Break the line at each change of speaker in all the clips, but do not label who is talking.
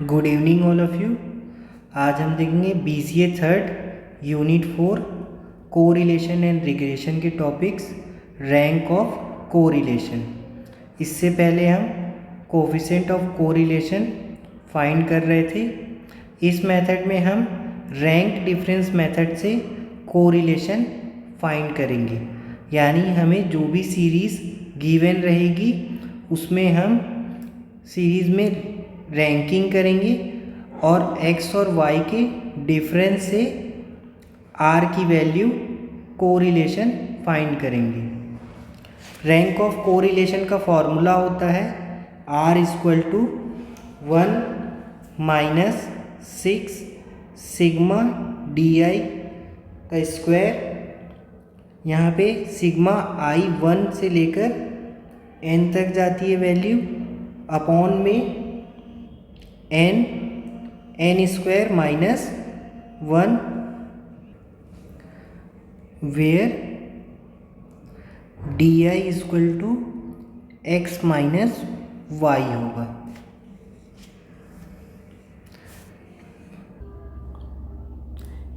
Good evening all of you. आज हम देखेंगे BCA third unit 4 correlation and regression के टॉपिक्स, रैंक ऑफ कोरिलेशन। इससे पहले हम कोफिशिएंट ऑफ कोरिलेशन फाइंड कर रहे थे। इस मेथड में हम रैंक डिफरेंस मेथड से कोरिलेशन फाइंड करेंगे, यानी हमें जो भी सीरीज़ गिवन रहेगी उसमें हम सीरीज़ में रैंकिंग करेंगे और x और y के डिफरेंस से r की वैल्यू कोरिलेशन फाइंड करेंगे। रैंक ऑफ कोरिलेशन का फॉर्मूला होता है r equal to 1 minus 6 sigma DI का स्क्वायर। यहाँ पे सिग्मा i 1 से लेकर n तक जाती है वैल्यू, अपॉन में n square minus 1 where DI equal to x minus y होगा।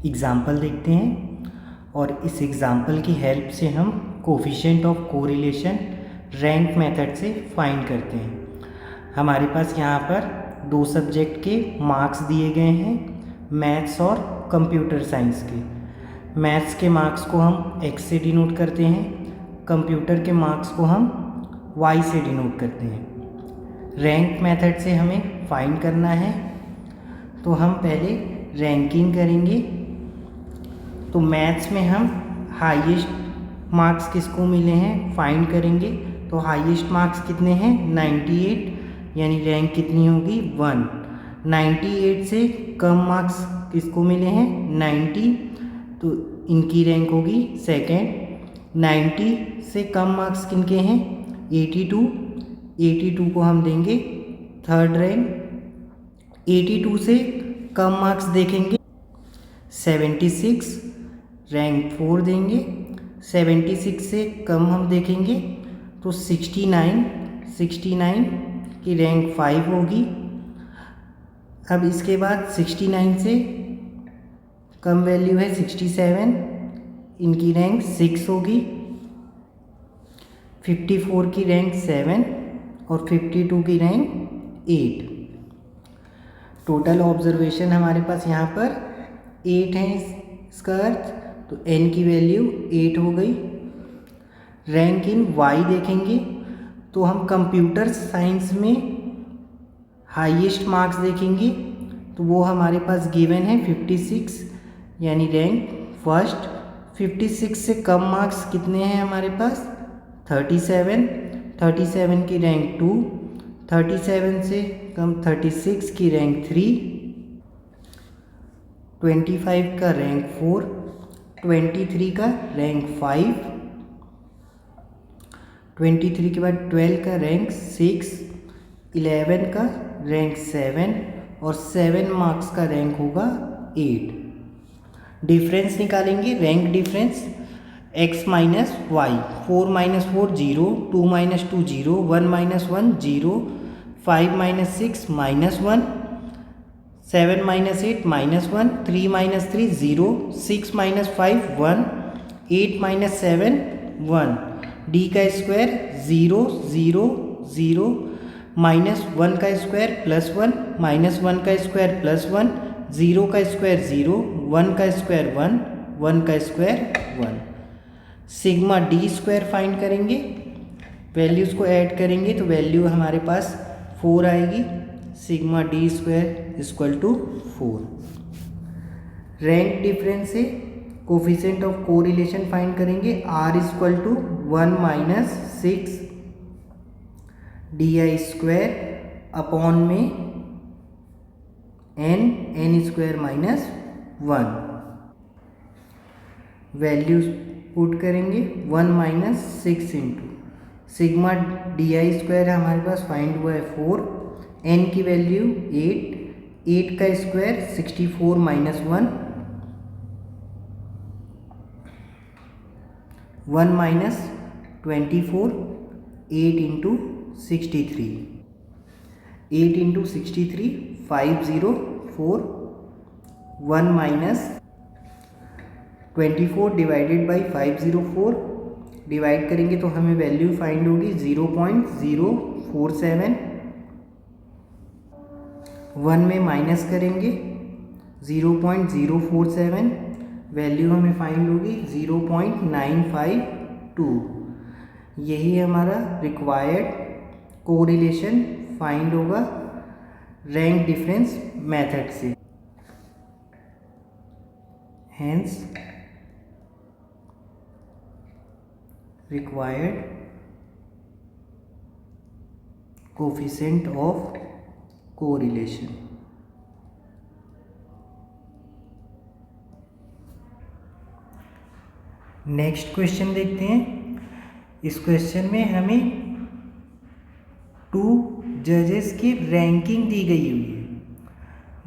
एग्जाम्पल देखते हैं और इस एग्जाम्पल की हेल्प से हम coefficient of correlation rank method से फाइंड करते हैं। हमारे पास यहाँ पर दो सब्जेक्ट के मार्क्स दिए गए हैं, मैथ्स और कंप्यूटर साइंस के। मैथ्स के मार्क्स को हम x से डिनोट करते हैं, कंप्यूटर के मार्क्स को हम y से डिनोट करते हैं। रैंक मेथड से हमें फाइंड करना है, तो हम पहले रैंकिंग करेंगे। तो मैथ्स में हम हाईएस्ट मार्क्स किसको मिले हैं फाइंड करेंगे। तो हाईएस्ट मार्क्स कितने हैं 98, यानी रैंक कितनी होगी 1। 98 से कम मार्क्स किसको मिले हैं 90, तो इनकी रैंक होगी सेकेंड। 90 से कम मार्क्स किनके हैं 82, 82 को हम देंगे थर्ड रैंक। 82 से कम मार्क्स देखेंगे 76, रैंक 4 देंगे। 76 से कम हम देखेंगे तो 69, 69 की रैंक 5 होगी। अब इसके बाद 69 से कम वैल्यू है 67, इनकी रैंक 6 होगी। 54 की रैंक 7 और 52 की रैंक 8। टोटल ऑब्जर्वेशन हमारे पास यहाँ पर 8 है, इसका अर्थ तो n की वैल्यू 8 हो गई। रैंक इन y देखेंगे तो हम कंप्यूटर साइंस में हाईएस्ट मार्क्स देखेंगे, तो वो हमारे पास गिवन है 56, यानी रैंक फर्स्ट। 56 से कम मार्क्स कितने हैं हमारे पास 37, 37 की रैंक 2। 37 से कम 36 की रैंक 3। 25 का रैंक 4, 23 का रैंक 5, 23 के बाद 12 का रैंक 6, 11 का रैंक 7 और 7 मार्क्स का रैंक होगा 8। डिफरेंस निकालेंगे, rank difference x minus Y. 4 minus 4 0, 2 minus 2 0, 1 minus 1 0, 5 minus 6 minus 1, 7 minus 8 minus 1, 3 minus 3 0, 6 minus 5 1, 8 minus 7 1। D का स्क्वायर 0 0 0, माइनस 1 का स्क्वायर प्लस 1, माइनस 1 का स्क्वायर प्लस 1, 0 का स्क्वायर 0, 1 का स्क्वायर 1, 1 का square 1। Sigma D square find करेंगे, values को add करेंगे तो वैल्यू हमारे पास 4 आएगी। Sigma D square equal to 4। Rank difference से कोफिशिएंट ऑफ कोरिलेशन फाइंड करेंगे। r equal to 1 minus 6 DI square upon में n square minus 1। Values put करेंगे 1 minus 6 into sigma DI square हमारे पास फाइंड हुआ है 4, n की वैल्यू 8, 8 का square 64 minus 1, 1 minus 24, 8 into 63। 8 into 63 504, 1 minus 24 divided by 504, divide करेंगे तो हमें वैल्यू फाइंड होगी 0.047, 1 में माइनस करेंगे 0.047, वैल्यू हमें फाइंड होगी 0.952। यही हमारा रिक्वायर्ड कोरिलेशन फाइंड होगा रैंक डिफरेंस मेथड से। Hence required coefficient of correlation। Next question देखते हैं। इस क्वेश्चन में हमें 2 जजेस की रैंकिंग दी गई हुई है,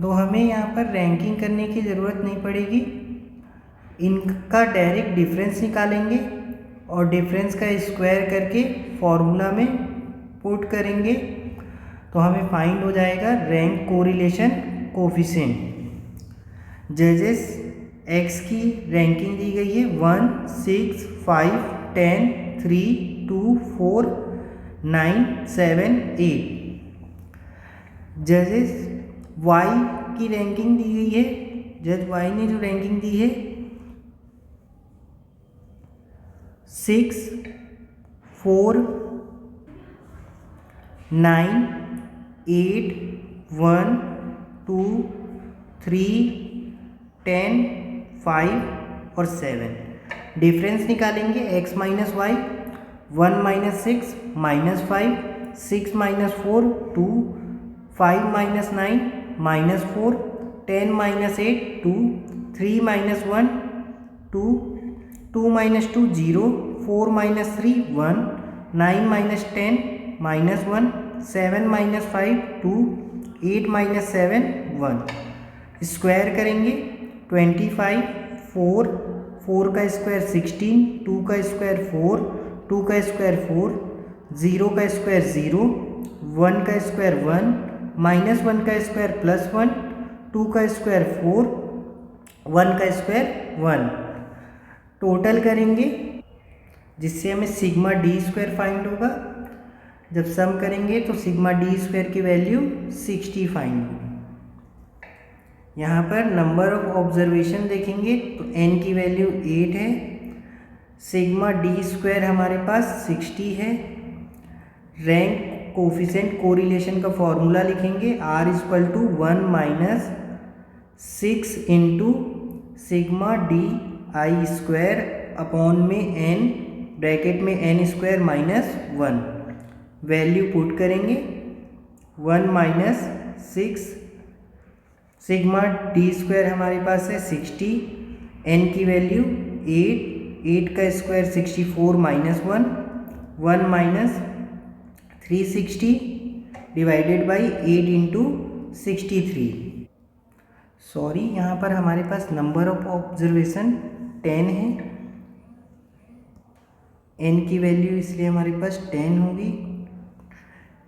तो हमें यहाँ पर रैंकिंग करने की ज़रूरत नहीं पड़ेगी, इनका डायरेक्ट डिफरेंस निकालेंगे और डिफरेंस का स्क्वायर करके फॉर्मूला में पुट करेंगे तो हमें फाइंड हो जाएगा रैंक कोरिलेशन कोफिशिएंट। जजेस एक्स की रैंकिंग दी गई है 1, 6, 5, 10, 3, 2, 4, 9, 7, 8। जजेस वाई की रैंकिंग दी गई है, जज वाई ने जो रैंकिंग दी है 6, 4, 9, 8, 1, 2, 3, 10, 5 और 7। डिफरेंस निकालेंगे x minus Y, 1 minus 6 minus 5, 6 minus 4 2, 5 minus 9 minus 4, 10 minus 8 2, 3 minus 1 2, 2 minus 2 0, 4 minus 3 1, 9 minus 10 minus 1, 7 minus 5 2, 8 minus 7 1। Square करेंगे 25, 4, 4 का स्क्वायर 16, 2 का स्क्वायर 4, 2 का स्क्वायर 4, 0 का स्क्वायर 0, 1 का स्क्वायर 1, माइनस 1 का स्क्वायर प्लस 1, 2 का स्क्वायर 4, 1 का स्क्वायर 1। टोटल करेंगे जिससे हमें सिग्मा डी स्क्वायर फाइंड होगा। जब सम करेंगे तो सिग्मा डी स्क्वायर की वैल्यू 60 फाइंड होगी। यहाँ पर नंबर ऑफ ऑब्जर्वेशन देखेंगे तो n की वैल्यू 8 है, सिग्मा डी स्क्वायर हमारे पास 60 है। रैंक कोफिशिएंट कोरिलेशन का फॉर्मूला लिखेंगे r equal to 1 minus 6 into sigma D I square upon में n, ब्रैकेट में n square minus 1। Value put करेंगे 1 माइनस 6, सिग्मा डी स्क्वायर हमारे पास है 60, n की वैल्यू 8, 8 का square 64 minus 1, 1 minus 360 divided by 8 into 63। Sorry, यहाँ पर हमारे पास नंबर ऑफ ऑब्जर्वेशन 10 है, n की वैल्यू इसलिए हमारे पास 10 होगी।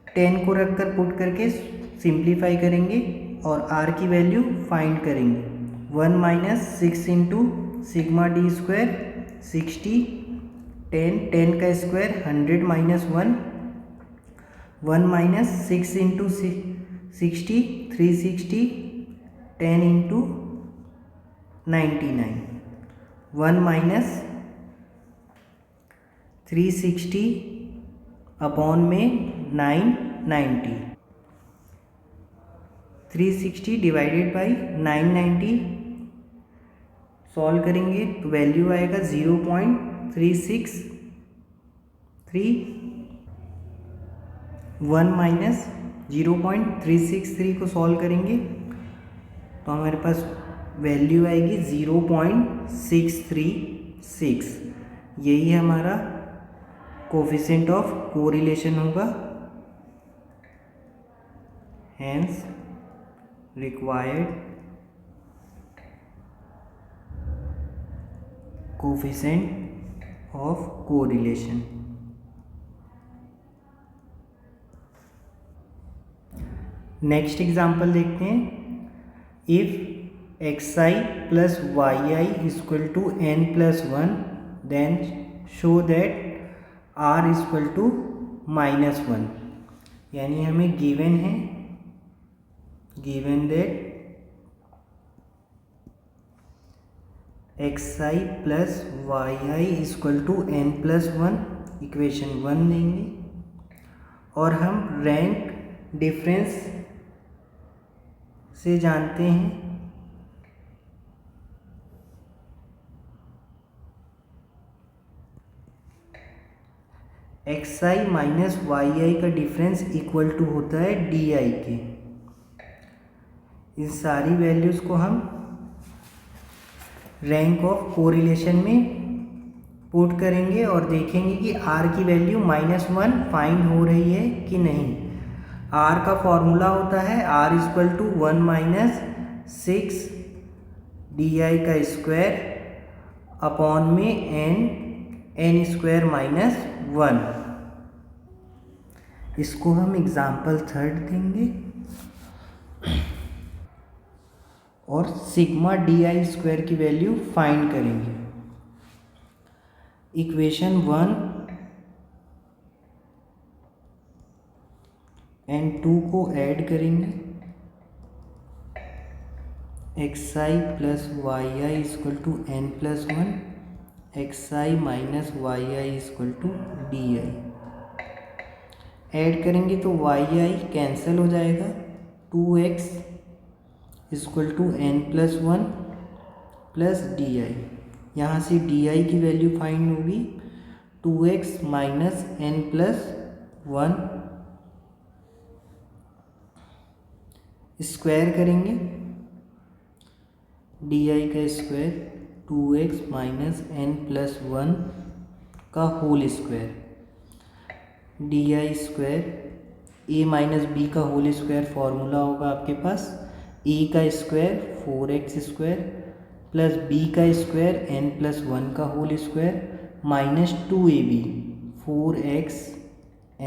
10 को रखकर पुट करके सिंप्लीफाई करेंगे और r की वैल्यू फाइंड करेंगे। 1 minus 6 into sigma D square 60, 10 का square 100 minus 1, 1 minus 6 into 60 360, 10 into 99, 1 minus 360 upon में 990, 360 डिवाइडेड बाई 990 सॉल्व करेंगे तो वैल्यू आएगा 0.363, 1 माइनस 0.363 को सॉल्व करेंगे तो हमारे पास वैल्यू आएगी 0.636। यही हमारा कोफिशिएंट ऑफ कोरिलेशन होगा। Hence required coefficient of correlation. Next example देखते हैं। If xi plus yi equal to n plus 1 then show that r equal to -1। यानी हमें गिवन है, given that xi plus yi equal to n plus 1, equation 1 देंगे और हम rank difference से जानते हैं xi माइनस yi का डिफरेंस इक्वल टू होता है di के। इन सारी वैल्यूज़ को हम रैंक ऑफ कोरिलेशन में पुट करेंगे और देखेंगे कि r की वैल्यू -1 फाइंड हो रही है कि नहीं। r का फॉर्मूला होता है r equal to 1 minus 6 D का स्क्वायर अपॉन में n स्क्वायर माइनस 1। इसको हम एग्जाम्पल 3 देंगे और सिग्मा डी स्क्वायर की वैल्यू फाइंड करेंगे। इक्वेशन 1 एंड 2 को ऐड करेंगे। xi plus yi equal to n plus 1, xi minus yi equal to D. Add करेंगे तो yi कैंसिल हो जाएगा, 2x equal to n plus 1 plus D. यहाँ से डी की वैल्यू फाइंड होगी 2x minus n plus 1। Square करेंगे D का square 2x minus n plus 1 का whole square, D square a minus B का होल स्क्वायर फॉर्मूला होगा आपके पास, a का square 4x square plus b का स्क्वायर n प्लस 1 का whole square minus 2ab 4x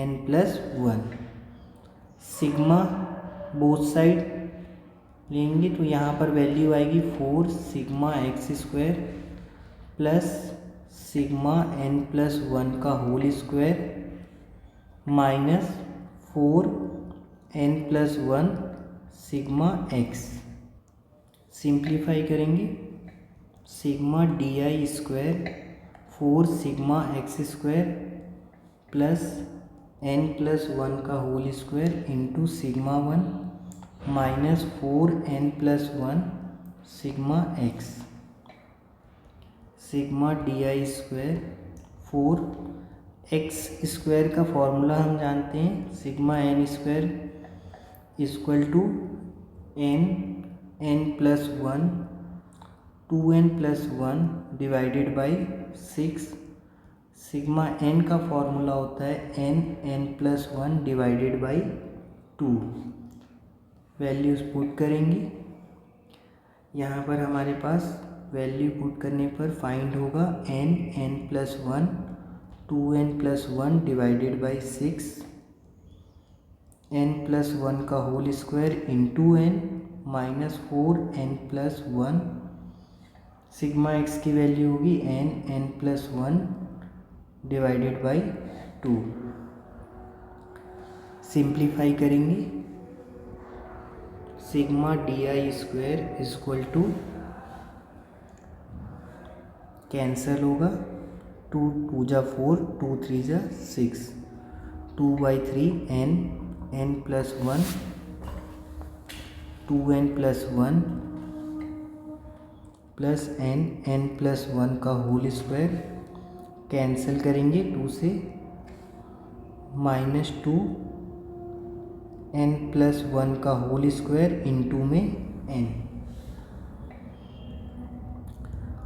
n plus 1। Sigma both side लेंगे तो यहाँ पर वैल्यू आएगी 4 sigma X square plus sigma n plus 1 का whole square minus 4 n plus 1 sigma x। Simplify करेंगे sigma D square 4 sigma X square plus n plus 1 का whole square into sigma 1 minus 4 n plus 1 sigma x। Sigma D square 4 X square का formula हम जानते हैं, sigma n square equal to n plus 1 2n plus 1 divided by 6। Sigma n का formula होता है n plus 1 divided by 2। Values put करेंगे, यहाँ पर हमारे पास वैल्यू पुट करने पर फाइंड होगा n plus 1 2n plus 1 divided by 6, n plus 1 का whole square into n minus 4n plus 1। Sigma x की वैल्यू होगी n plus 1 divided by 2। Simplify करेंगे sigma D square equal to cancel होगा 2 2 जा 4 2 3 जा 6 2/3 n plus 1 2n plus 1 plus n plus 1 का whole square cancel करेंगे 2 से minus 2 n plus 1 का होल स्क्वायर इंटू में n।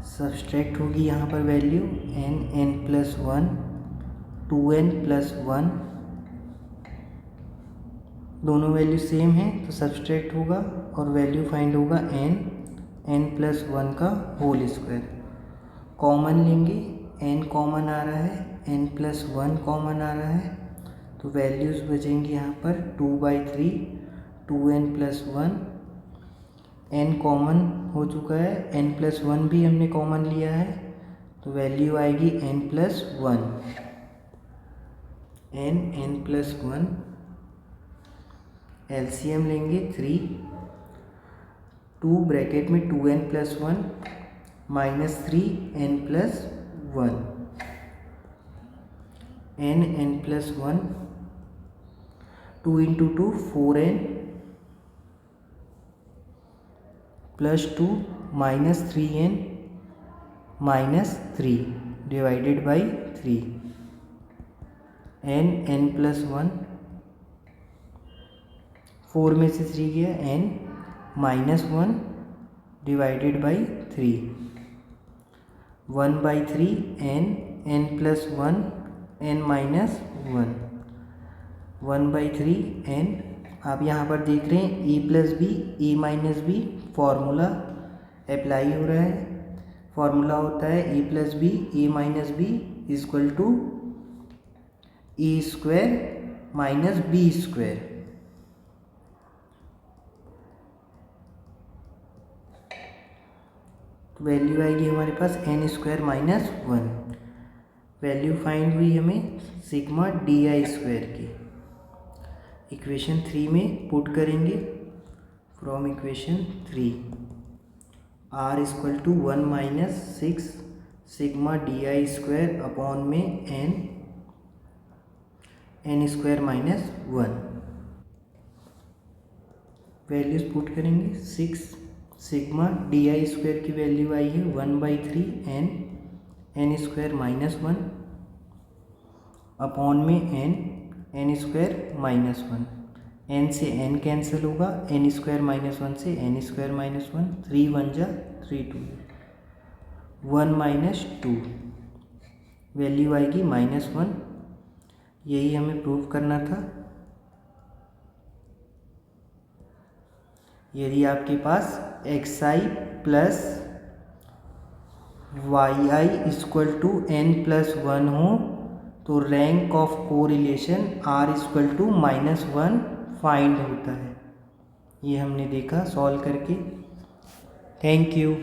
सब्सट्रैक्ट होगी यहाँ पर value n plus 1 2n plus 1, दोनों वैल्यू सेम है तो सब्सट्रैक्ट होगा और वैल्यू फाइंड होगा n प्लस 1 का होल स्क्वायर। कॉमन लेंगे n कॉमन आ रहा है n प्लस 1 कॉमन आ रहा है तो वैल्यूज़ बचेंगी यहाँ पर 2/3 2n+1, n कॉमन हो चुका है, n+1 भी हमने कॉमन लिया है, तो वैल्यू आएगी n+1, n+1, एलसीएम लेंगे 3, 2 ब्रैकेट में 2n+1 -3n+1, n+1, 2 × 2 4n +2 -3n -3 divided by 3, n+1, 4 में से 3 गया, n -1 divided by 3, 1/3 n+1 n -1, 1/3 n। आप यहाँ पर देख रहे हैं e+b e-b फॉर्मूला अप्लाई हो रहा है। फॉर्मूला होता है e+b e-b equal to e² - b²। तो वैल्यू आएगी हमारे पास n² - 1। वैल्यू फाइंड हुई हमें सिग्मा di² की। इक्वेशन 3 में पुट करेंगे, from equation 3 r = 1 - 6 sigma di² upon में n² - 1। वैल्यूज पुट करेंगे, 6 सिग्मा di² की वैल्यू आई है 1/3 n² - 1 अपॉन में n² - 1। n से n कैंसिल होगा, n² - 1 से n² - 1, 3 1 जा 3 2, 1 - 2 वैल्यू आएगी -1। यही हमें प्रूव करना था। यदि आपके पास xi + yi = n+1 हो तो rank of correlation r = -1 find होता है। ये हमने देखा सॉल्व करके। Thank you.